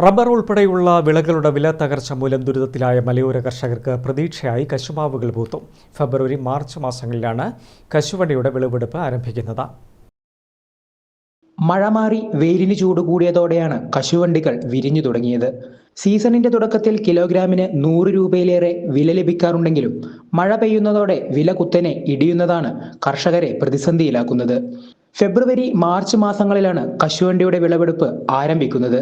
Rubber ഉൾപ്പെടെയുള്ള വിളകളുടെ വില തകർച്ച മൂലം ദുരിതത്തിലായ മലയോര കർഷകർക്ക് പ്രതീക്ഷയായി കശുമാവുകൾ പൂത്തു. ഫെബ്രുവരി മാർച്ച് മാസങ്ങളിലാണ് കശുവണ്ടിയുടെ വിളവെടുപ്പ് ആരംഭിക്കുന്നത്. മഴ മാറി വെയിലിന് ചൂട് കൂടിയതോടെയാണ് കശുവണ്ടികൾ വിരിഞ്ഞു തുടങ്ങിയത്. സീസണിന്റെ തുടക്കത്തിൽ കിലോഗ്രാമിന് 100 രൂപയിലേറെ വില ലഭിക്കാറുണ്ടെങ്കിലും മഴ പെയ്യുന്നതോടെ വില കുത്തനെ ഇടിയുന്നതാണ് കർഷകരെ പ്രതിസന്ധിയിലാക്കുന്നത്. ഫെബ്രുവരി മാർച്ച് മാസങ്ങളിലാണ് കശുവണ്ടിയുടെ വിളവെടുപ്പ് ആരംഭിക്കുന്നത്.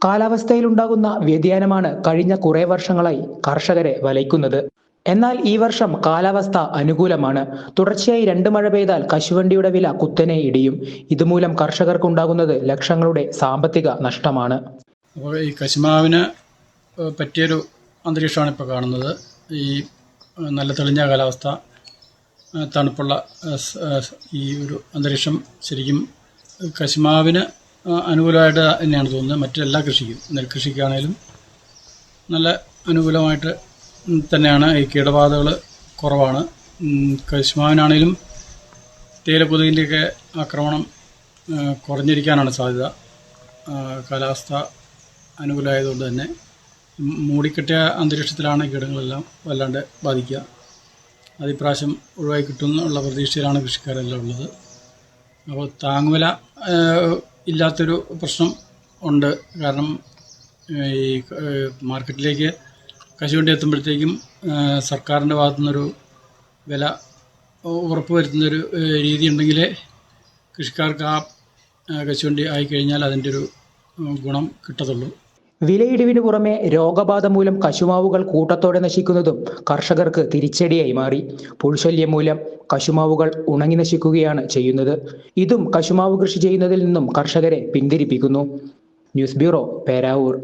കാലാവസ്ഥയിലുണ്ടാകുന്ന വ്യതിയാനമാണ് കഴിഞ്ഞ കുറേ വർഷങ്ങളായി കർഷകരെ വലയ്ക്കുന്നത്. എന്നാൽ ഈ വർഷം കാലാവസ്ഥ അനുകൂലമാണ്. തുടർച്ചയായി 2 മഴ പെയ്താൽ കശുവണ്ടിയുടെ വില കുത്തനെ ഇടിയും. ഇതുമൂലം കർഷകർക്കുണ്ടാകുന്നത് ലക്ഷങ്ങളുടെ സാമ്പത്തിക നഷ്ടമാണ്. അപ്പോൾ ഈ കശുമാവിന് പറ്റിയൊരു അന്തരീക്ഷമാണ് ഇപ്പോൾ കാണുന്നത്. ഈ നല്ല തെളിഞ്ഞ കാലാവസ്ഥ, തണുപ്പുള്ള ഈ ഒരു അന്തരീക്ഷം ശരിക്കും കശുമാവിന് അനുകൂലമായിട്ട് തന്നെയാണ് തോന്നുന്നത്. മറ്റെല്ലാ കൃഷിക്കും, നെൽകൃഷിക്കാണേലും നല്ല അനുകൂലമായിട്ട് തന്നെയാണ്. ഈ കീടബാധകൾ കുറവാണ്. കശുമാവിനാണേലും തേയിലക്കൊതുകിൻ്റെയൊക്കെ ആക്രമണം കുറഞ്ഞിരിക്കാനാണ് സാധ്യത. കാലാവസ്ഥ അനുകൂലമായതുകൊണ്ട് തന്നെ മൂടിക്കെട്ടിയ അന്തരീക്ഷത്തിലാണ് കീടങ്ങളെല്ലാം വല്ലാണ്ട് ബാധിക്കുക. അതിപ്രാവശ്യം ഒഴിവായി കിട്ടുമെന്നുള്ള പ്രതീക്ഷയിലാണ് കൃഷിക്കാരെല്ലാം ഉള്ളത്. അപ്പോൾ താങ്ങുവില ഇല്ലാത്തൊരു പ്രശ്നം ഉണ്ട്. കാരണം ഈ മാർക്കറ്റിലേക്ക് കശുവണ്ടി എത്തുമ്പോഴത്തേക്കും സർക്കാരിൻ്റെ ഭാഗത്തുനിന്നൊരു വില ഉറപ്പ് വരുത്തുന്നൊരു രീതി ഉണ്ടെങ്കിലേ കൃഷിക്കാർക്ക് ആ കശുവണ്ടി ആയിക്കഴിഞ്ഞാൽ അതിൻ്റെ ഒരു ഗുണം കിട്ടത്തുള്ളൂ. വിലയിടിവിന് പുറമെ രോഗബാധ മൂലം കശുമാവുകൾ കൂട്ടത്തോടെ നശിക്കുന്നതും കർഷകർക്ക് തിരിച്ചടിയായി മാറി. പുഴുശല്യം മൂലം കശുമാവുകൾ ഉണങ്ങി നശിക്കുകയാണ് ചെയ്യുന്നത്. ഇതും കശുമാവ് കൃഷി ചെയ്യുന്നതിൽ നിന്നും കർഷകരെ പിന്തിരിപ്പിക്കുന്നു. News bureau, Peravoor.